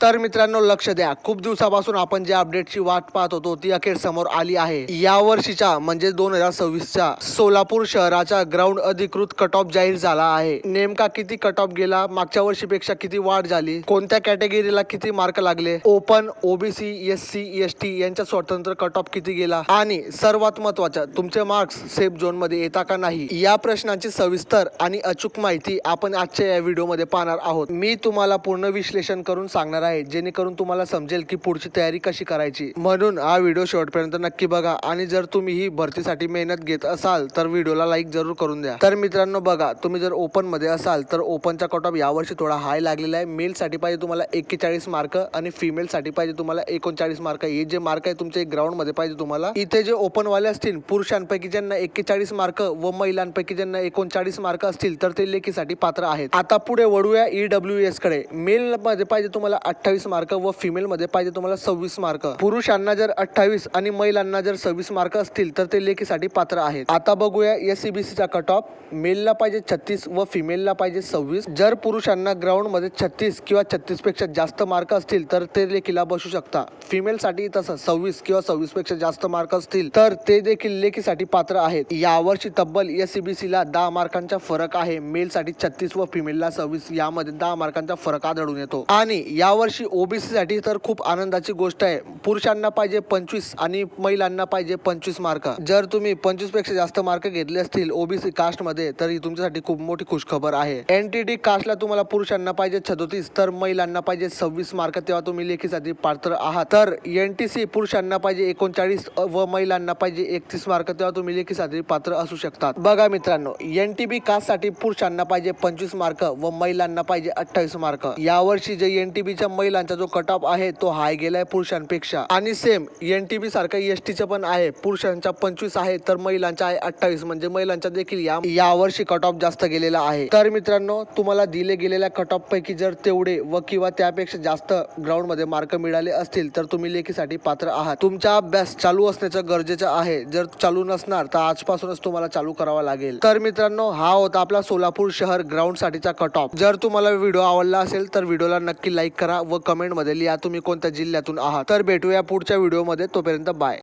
तर मित्रांनो लक्ष द्या, खूप दिवसापासून आपण जे अपडेटची वाट पाहत होतो ती अखेर समोर आली आहे. या वर्षीच्या म्हणजे 2026च्या सोलापूर शहराचा ग्राउंड अधिकृत कट ऑफ जाहीर झाला आहे. नेमका किती कट ऑफ गेला, मागच्या वर्षीपेक्षा किती वाढ झाली, कोणत्या कॅटेगरीला किती मार्क लागले, ओपन, ओबीसी, एससी, एसटी यांच्या स्वतंत्र कट ऑफ किती गेला आणि सर्वात महत्त्वाचं तुमचे मार्क्स सेफ झोन मध्ये येता का नाही, या प्रश्नांची सविस्तर आणि अचूक माहिती आपण आजच्या या व्हिडिओमध्ये पाहणार आहोत. मी तुम्हाला पूर्ण विश्लेषण करून सांगणार आहे जेणेकरून तुम्हाला समजेल की पुढची तयारी कशी करायची. म्हणून हा व्हिडिओ शेवटपर्यंत नक्की बघा आणि जर तुम्ही ही भरतीसाठी मेहनत घेत असाल तर व्हिडिओला लाईक जरूर करून द्या. तर मित्रांनो बघा, तुम्ही जर ओपन मध्ये असाल तर ओपनचा कट ऑफ यावर्षी थोडा हाय लागलेला आहे. मेल साठी पाहिजे तुम्हाला 41 मार्क आणि फिमेल साठी पाहिजे तुम्हाला 39 मार्क. हे जे मार्क आहे तुमचे ग्राउंड मध्ये पाहिजे तुम्हाला. इथे जे ओपन वाले असतील पुरुषांपैकी ज्यांना 41 मार्क व महिलांपैकी ज्यांना 39 मार्क असतील तर ते लेखीसाठी पात्र आहेत. आता पुढे वळूया EWS कडे. मेल मध्ये पाहिजे तुम्हाला 28 मार्क व फिमेल मध्ये पाहिजे तुम्हाला 26 मार्क. पुरुषांना जर 28 आणि महिलांना जर 26 मार्क असतील तर ते लेखीसाठी पात्र आहेत. आता बघूया SCBC चा कट ऑफ. मेलला पाहिजे 36 व फिमेलला पाहिजे 26. जर पुरुषांना ग्राउंड मध्ये 36 किंवा 36 पेक्षा जास्त मार्क असतील तर ते लेखीला बसू शकता. फिमेल साठी तसं 26 किंवा 26 पेक्षा जास्त मार्क असतील तर ते देखील लेखीसाठी पात्र आहेत. यावर्षी तब्बल SCBC ला 10 मार्कांचा फरक आहे. मेल साठी 36 व फिमेलला 26 यामध्ये 10 मार्कांचा फरक आढळून येतो. आणि यावर्षी ओबीसी साठी तर खूप आनंदाची गोष्ट आहे. पुरुषांना पाहिजे 25 आणि महिलांना पाहिजे 25 मार्क. जर तुम्ही 25 पेक्षा जास्त मार्क घेतले असतील ओबीसी कास्ट मध्ये तर ही तुमच्यासाठी खूप मोठी खुशखबर आहे. NTD कास्टला तुम्हाला पुरुषांना पाहिजे 37 तर महिलांना पाहिजे 26 मार्क, तेव्हा तुम्ही लेखीसाठी पात्र आहात. तर NTC पुरुषांना पाहिजे 39 व महिलांना पाहिजे 31 मार्क, तेव्हा तुम्ही लेखीसाठी पात्र असू शकतात. बघा मित्रांनो, NTB कास्ट साठी पुरुषांना पाहिजे 25 मार्क व महिलांना पाहिजे 28 मार्क. यावर्षी जे NTBच्या महिलांचा जो कट ऑफ आहे तो हाय गेलाय पुरुषांपेक्षा. आणि सेम NTB सारखा STचं पण आहे. पुरुषांच्या 25 आहे तर महिलांच्या आहे 28, म्हणजे महिलांच्या देखील यावर्षी कट ऑफ जास्त गेलेला आहे. तर मित्रांनो, तुम्हाला दिले गेलेल्या कट ऑफ पैकी जर तेवढे व किंवा त्यापेक्षा जास्त ग्राउंड मध्ये मार्क मिळाले असतील तर तुम्ही लेखीसाठी पात्र आहात. तुमचा अभ्यास चालू असण्याचं गरजेचं आहे. जर चालू नसणार तर आजपासूनच तुम्हाला चालू करावा लागेल. तर मित्रांनो, हा होता आपला सोलापूर शहर ग्राउंड साठीचा कट ऑफ. जर तुम्हाला व्हिडिओ आवडला असेल तर व्हिडिओला नक्की लाईक करा व कमेंट मध्ये लिहा तुम्ही कोणत्या जिल्ह्यातून आहात. तर भेटूया पुढच्या व्हिडिओ मध्ये. तोपर्यंत बाय.